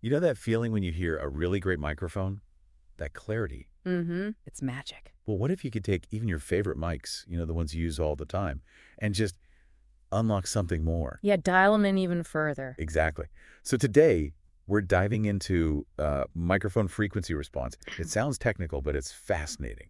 You know that feeling when you hear a really great microphone? That clarity. Mm-hmm. It's magic. Well, what if you could take even your favorite mics, the ones you use all the time, and just unlock something more? Yeah, dial them in even further. Exactly. So today, we're diving into microphone frequency response. It sounds technical, but it's fascinating.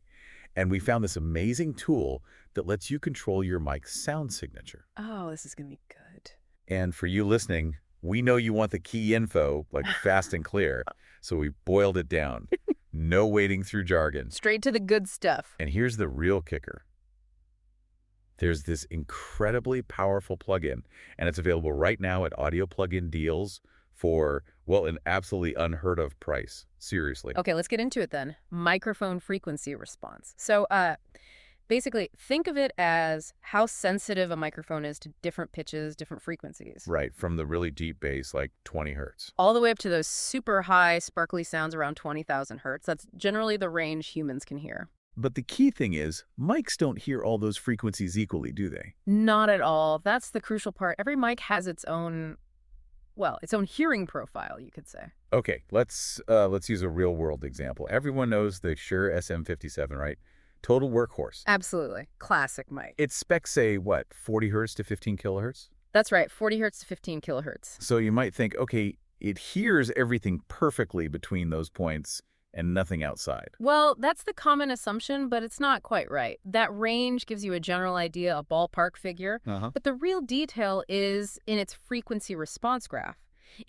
And we found this amazing tool that lets you control your mic's sound signature. Oh, this is going to be good. And for you listening, we know you want the key info, like fast and clear, so we boiled it down. No wading through jargon. Straight to the good stuff. And here's the real kicker. There's this incredibly powerful plugin, and it's available right now at Audio Plugin Deals for, well, an absolutely unheard of price. Seriously. Okay, let's get into it then. Microphone frequency response. So, basically, think of it as how sensitive a microphone is to different pitches, different frequencies. Right, from the really deep bass, like 20 hertz. All the way up to those super high, sparkly sounds around 20,000 hertz. That's generally the range humans can hear. But the key thing is, mics don't hear all those frequencies equally, do they? Not at all. That's the crucial part. Every mic has its own, well, its own hearing profile, you could say. Okay, let's use a real-world example. Everyone knows the Shure SM57, right? Total workhorse. Absolutely. Classic mic. Its specs say, what, 40 hertz to 15 kilohertz? That's right, 40 hertz to 15 kilohertz. So you might think, okay, it hears everything perfectly between those points and nothing outside. Well, that's the common assumption, but it's not quite right. That range gives you a general idea, a ballpark figure, but the real detail is in its frequency response graph.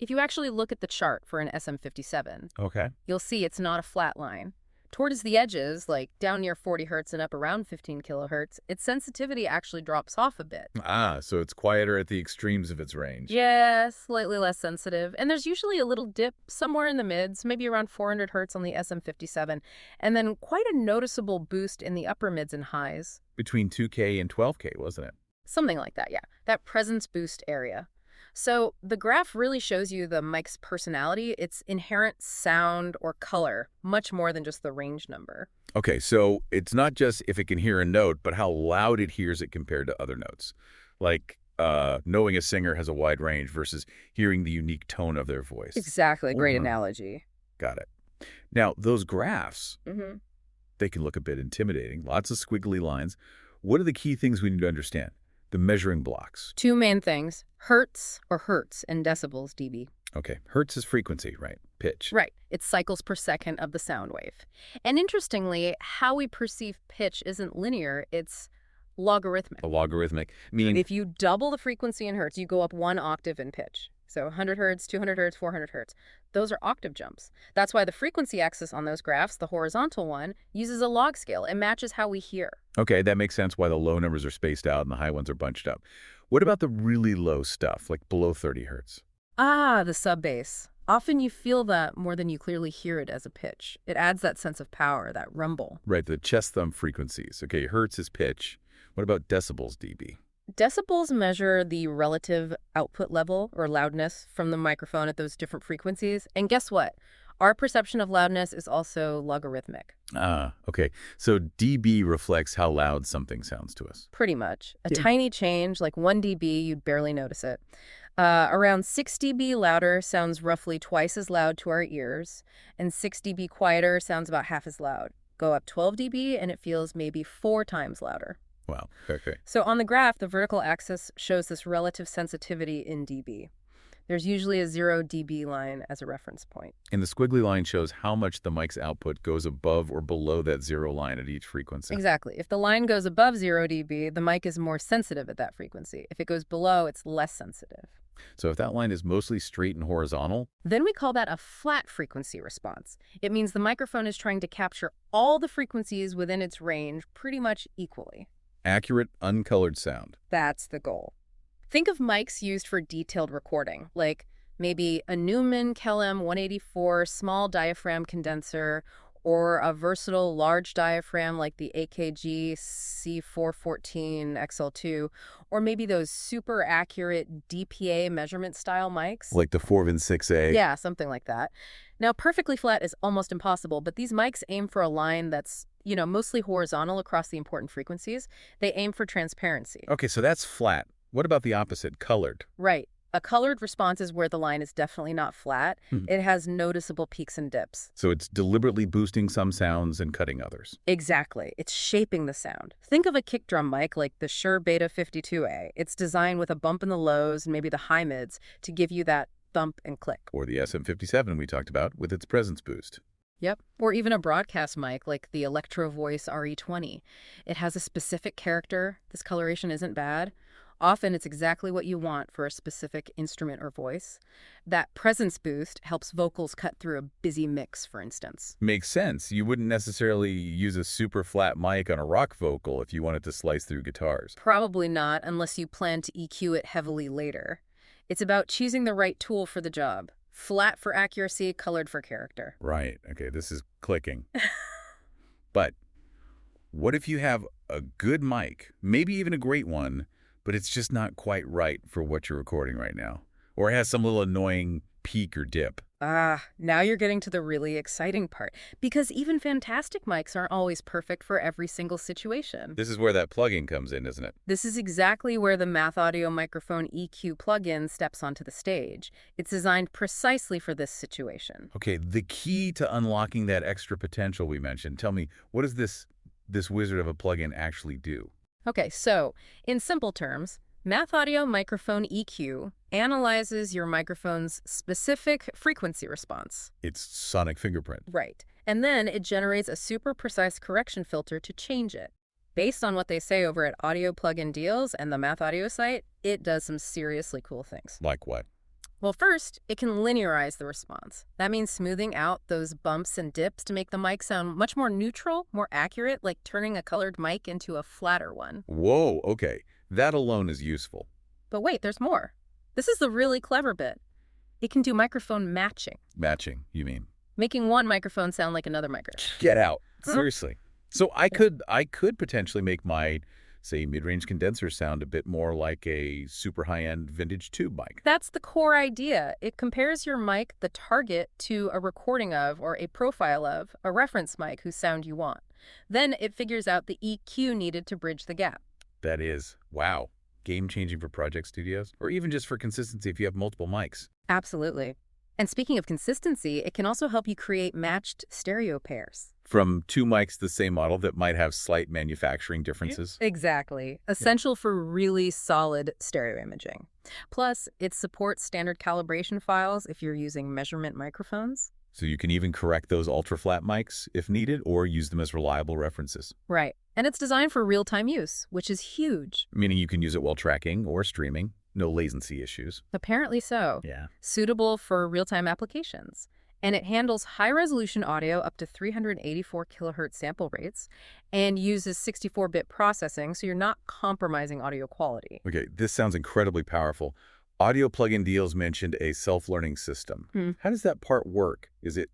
If you actually look at the chart for an SM57, Okay. you'll see it's not a flat line. Towards the edges, like down near 40 hertz and up around 15 kilohertz, its sensitivity actually drops off a bit. Ah, so it's quieter at the extremes of its range. Yeah, slightly less sensitive. And there's usually a little dip somewhere in the mids, maybe around 400 hertz on the SM57, and then quite a noticeable boost in the upper mids and highs. Between 2K and 12K, wasn't it? Something like that, yeah. That presence boost area. So the graph really shows you the mic's personality, its inherent sound or color, much more than just the range number. Okay, so it's not just if it can hear a note, but how loud it hears it compared to other notes. Like knowing a singer has a wide range versus hearing the unique tone of their voice. Exactly, great analogy. Got it. Now, those graphs, they can look a bit intimidating. Lots of squiggly lines. What are the key things we need to understand? The measuring blocks. Two main things, hertz or hertz and decibels dB. Okay, hertz is frequency, right? Pitch. Right. It's cycles per second of the sound wave. And interestingly, how we perceive pitch isn't linear, it's logarithmic. A logarithmic, meaning If you double the frequency in hertz, you go up one octave in pitch. So 100 hertz, 200 hertz, 400 hertz. Those are octave jumps. That's why the frequency axis on those graphs, the horizontal one, uses a log scale. It matches how we hear. Okay, that makes sense why the low numbers are spaced out and the high ones are bunched up. What about the really low stuff, like below 30 hertz? Ah, the sub-bass. Often you feel that more than you clearly hear it as a pitch. It adds that sense of power, that rumble. Right, the chest thumb frequencies. Okay, hertz is pitch. What about decibels, dB? Decibels measure the relative output level or loudness from the microphone at those different frequencies. And guess what? Our perception of loudness is also logarithmic. Ah, okay. So dB reflects how loud something sounds to us. Pretty much. A Yeah. tiny change, like 1 dB, you'd barely notice it. Around 6 dB louder sounds roughly twice as loud to our ears, and 6 dB quieter sounds about half as loud. Go up 12 dB and it feels maybe 4 times louder. Wow, okay. So on the graph, the vertical axis shows this relative sensitivity in dB. There's usually a 0 dB line as a reference point. And the squiggly line shows how much the mic's output goes above or below that 0 line at each frequency. Exactly. If the line goes above 0 dB, the mic is more sensitive at that frequency. If it goes below, it's less sensitive. So if that line is mostly straight and horizontal, Then we call that a flat frequency response. It means the microphone is trying to capture all the frequencies within its range pretty much equally. accurate, uncolored sound. That's the goal. Think of mics used for detailed recording, like maybe a Neumann Kelem 184 small diaphragm condenser, or a versatile large diaphragm like the AKG C414 XL2, or maybe those super accurate DPA measurement style mics. Like the 4Vin6A. Yeah, something like that. Now, perfectly flat is almost impossible, but these mics aim for a line that's, mostly horizontal across the important frequencies. They aim for transparency. Okay, so that's flat. What about the opposite, colored? Right. A colored response is where the line is definitely not flat. Hmm. It has noticeable peaks and dips. So it's deliberately boosting some sounds and cutting others. Exactly. It's shaping the sound. Think of a kick drum mic like the Shure Beta 52A. It's designed with a bump in the lows and maybe the high mids to give you that thump and click. Or the SM57 we talked about with its presence boost. Yep. Or even a broadcast mic like the Electro Voice RE20. It has a specific character. This coloration isn't bad. Often it's exactly what you want for a specific instrument or voice. That presence boost helps vocals cut through a busy mix, for instance. Makes sense. You wouldn't necessarily use a super flat mic on a rock vocal if you wanted to slice through guitars. Probably not unless you plan to EQ it heavily later. It's about choosing the right tool for the job. Flat for accuracy, colored for character. Right. Okay, this is clicking. But what if you have a good mic, maybe even a great one, but it's just not quite right for what you're recording right now? Or it has some little annoying peak or dip? Now you're getting to the really exciting part. Because even fantastic mics aren't always perfect for every single situation. This is where that plugin comes in, isn't it? This is exactly where the MathAudio microphone EQ plugin steps onto the stage. It's designed precisely for this situation. Okay, the key to unlocking that extra potential we mentioned. Tell me, what does this wizard of a plugin actually do? Okay, so in simple terms, MathAudio Microphone EQ analyzes your microphone's specific frequency response. It's sonic fingerprint. Right. And then it generates a super precise correction filter to change it. Based on what they say over at Audio Plugin Deals and the MathAudio site, it does some seriously cool things. Like what? Well, first, it can linearize the response. That means smoothing out those bumps and dips to make the mic sound much more neutral, more accurate, like turning a colored mic into a flatter one. Whoa, okay. That alone is useful. But wait, there's more. This is the really clever bit. It can do microphone matching. Matching, you mean? Making one microphone sound like another microphone. Get out. Seriously. So I could potentially make my, say, mid-range condenser sound a bit more like a super high-end vintage tube mic. That's the core idea. It compares your mic, the target, to a recording of or a profile of a reference mic whose sound you want. Then it figures out the EQ needed to bridge the gap. That is, wow, game-changing for project studios, or even just for consistency if you have multiple mics. Absolutely. And speaking of consistency, it can also help you create matched stereo pairs. From two mics the same model that might have slight manufacturing differences. Exactly. Essential for really solid stereo imaging. Plus, it supports standard calibration files if you're using measurement microphones. So you can even correct those ultra-flat mics if needed, or use them as reliable references. Right. And it's designed for real-time use, which is huge. Meaning you can use it while tracking or streaming. No latency issues. Apparently so. Yeah. Suitable for real-time applications. And it handles high-resolution audio up to 384 kilohertz sample rates and uses 64-bit processing, so you're not compromising audio quality. Okay, this sounds incredibly powerful. Audio Plugin Deals mentioned a self-learning system. How does that part work? Is it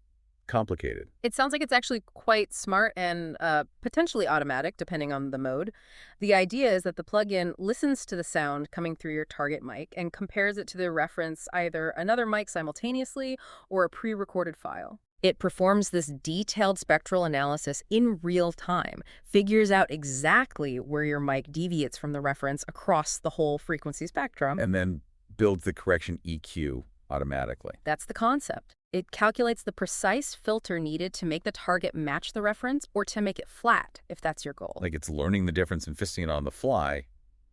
complicated? It sounds like it's actually quite smart and potentially automatic, depending on the mode. The idea is that the plugin listens to the sound coming through your target mic and compares it to the reference either another mic simultaneously or a pre-recorded file. It performs this detailed spectral analysis in real time, figures out exactly where your mic deviates from the reference across the whole frequency spectrum. And then builds the correction EQ automatically. That's the concept. It calculates the precise filter needed to make the target match the reference or to make it flat, if that's your goal. Like it's learning the difference and fixing it on the fly.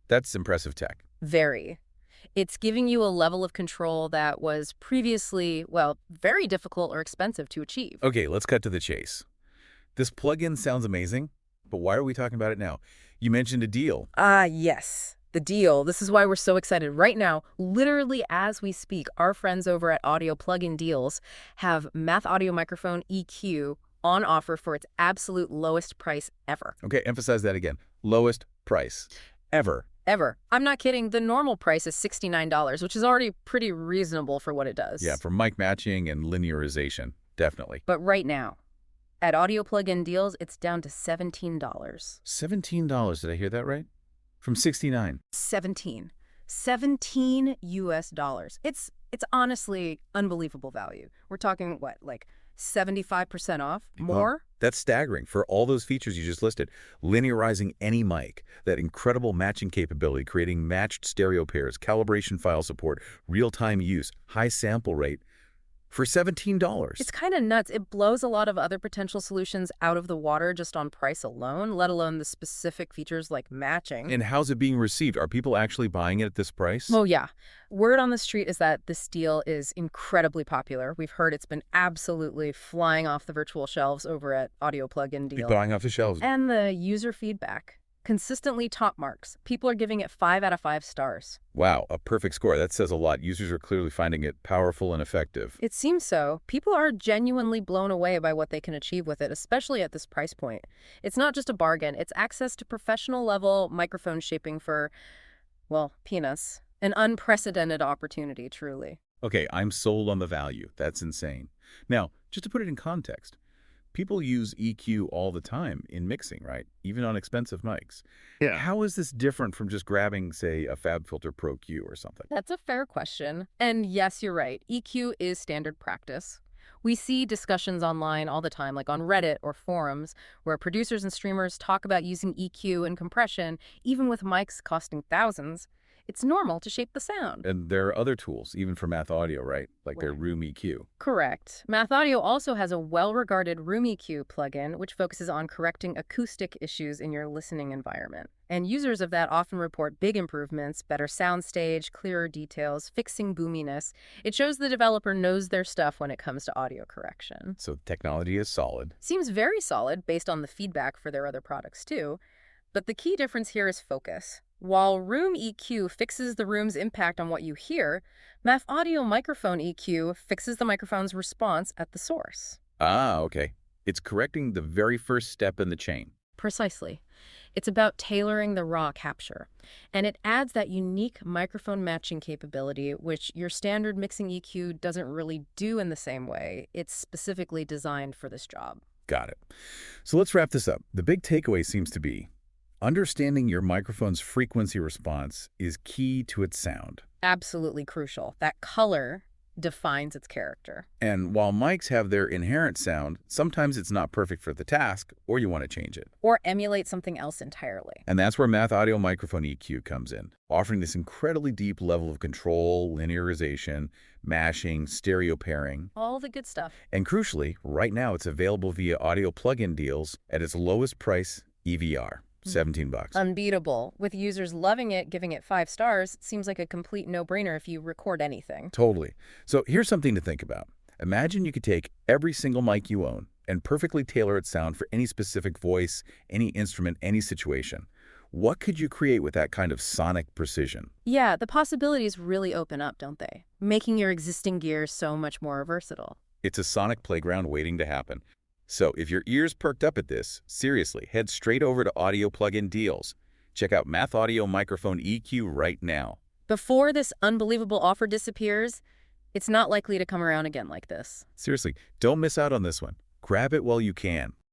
That's impressive tech. Very. It's giving you a level of control that was previously, well, very difficult or expensive to achieve. Okay, let's cut to the chase. This plugin sounds amazing, but why are we talking about it now? You mentioned a deal. Yes. The deal. This is why we're so excited. Right now, literally as we speak, our friends over at Audio Plugin Deals have MathAudio Microphone EQ on offer for its absolute lowest price ever. Okay, emphasize that again. Lowest price ever. Ever. I'm not kidding. The normal price is $69, which is already pretty reasonable for what it does. Yeah, for mic matching and linearization, definitely. But right now, at Audio Plugin Deals, it's down to $17. $17, did I hear that right? From 69. 17 US dollars. It's honestly unbelievable value. We're talking what, like 75% off? More? That's staggering for all those features you just listed. Linearizing any mic, that incredible matching capability, creating matched stereo pairs, calibration file support, real-time use, high sample rate for $17. It's kind of nuts. It blows a lot of other potential solutions out of the water just on price alone, let alone the specific features like matching. And how's it being received? Are people actually buying it at this price? Oh, yeah. Word on the street is that this deal is incredibly popular. We've heard it's been absolutely flying off the virtual shelves over at Audio Plugin Be Deal. buying off the shelves. And the user feedback. Consistently top marks. People are giving it 5 out of 5 stars. Wow, a perfect score. That says a lot. Users are clearly finding it powerful and effective. It seems so. People are genuinely blown away by what they can achieve with it, especially at this price point. It's not just a bargain. It's access to professional-level microphone shaping for, well, peanuts. An unprecedented opportunity, truly. Okay, I'm sold on the value. That's insane. Now, just to put it in context, people use EQ all the time in mixing, right? Even on expensive mics. Yeah. How is this different from just grabbing, say, a FabFilter Pro Q or something? That's a fair question. And yes, you're right. EQ is standard practice. We see discussions online all the time, like on Reddit or forums, where producers and streamers talk about using EQ and compression, even with mics costing thousands. It's normal to shape the sound. And there are other tools, even for MathAudio, right? Like their Right. Room EQ. Correct. MathAudio also has a well-regarded Room EQ plugin, which focuses on correcting acoustic issues in your listening environment. And users of that often report big improvements, better soundstage, clearer details, fixing boominess. It shows the developer knows their stuff when it comes to audio correction. So technology is solid. Seems very solid based on the feedback for their other products too. But the key difference here is focus. While Room EQ fixes the room's impact on what you hear, MathAudio microphone EQ fixes the microphone's response at the source. Ah, okay. It's correcting the very first step in the chain. Precisely. It's about tailoring the raw capture. And it adds that unique microphone matching capability, which your standard mixing EQ doesn't really do in the same way. It's specifically designed for this job. Got it. So let's wrap this up. The big takeaway seems to be understanding your microphone's frequency response is key to its sound. Absolutely crucial. That color defines its character. And while mics have their inherent sound, sometimes it's not perfect for the task, or you want to change it. Or emulate something else entirely. And that's where MathAudio microphone EQ comes in, offering this incredibly deep level of control, linearization, mashing, stereo pairing. All the good stuff. And crucially, right now it's available via audio plug-in deals at its lowest price, EVR. $17. Unbeatable. With users loving it, giving it 5 stars, it seems like a complete no-brainer if you record anything. Totally. So here's something to think about. Imagine you could take every single mic you own and perfectly tailor its sound for any specific voice, any instrument, any situation. What could you create with that kind of sonic precision? Yeah, the possibilities really open up, don't they? Making your existing gear so much more versatile. It's a sonic playground waiting to happen. So if your ears perked up at this, seriously, head straight over to Audio Plugin Deals. Check out MathAudio Microphone EQ right now. Before this unbelievable offer disappears, it's not likely to come around again like this. Seriously, don't miss out on this one. Grab it while you can.